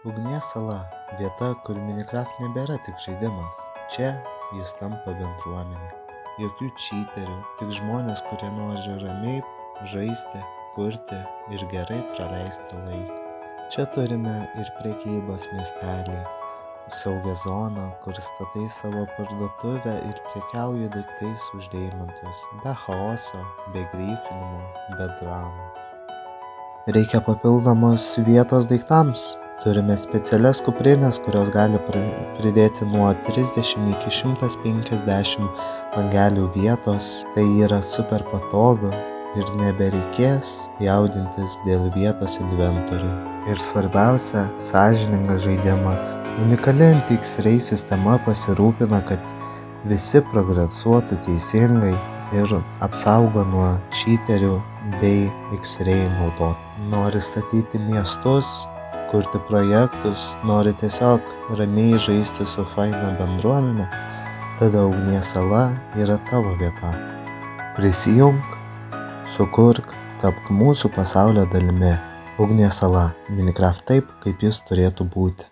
Ugnies sala – vieta, kur Minecraft nebėra tik žaidimas. Čia jis tampa bendruomenė. Jokių čyterių, tik žmonės, kurie nori ramiai žaisti, kurti ir gerai praleisti laiką. Čia turime ir prekybos miestelį, saugią zoną, kur statai savo parduotuvę ir prekiauji daiktais už deimantus, be chaoso, be gryfinimo, be dramų. Reikia papildomos vietos daiktams. Turime specialias kuprinės, kurios gali pridėti nuo 30 iki 150 langelių vietos. Tai yra super patogu ir nebereikės jaudintis dėl vietos inventorių. Ir svarbiausia – sąžiningas žaidimas. Unikali X-Ray sistema pasirūpina, kad visi progresuotų teisingai ir apsaugo nuo čyterių bei X-Ray naudotojų. Nori statyti miestus, kurti projektus, nori tiesiog ramiai žaisti su faina bendruomenė, tada Ugnies sala yra tavo vieta. Prisijunk, sukurk, tapk mūsų pasaulio dalimi. Ugnies sala – Minecraft taip, kaip jis turėtų būti.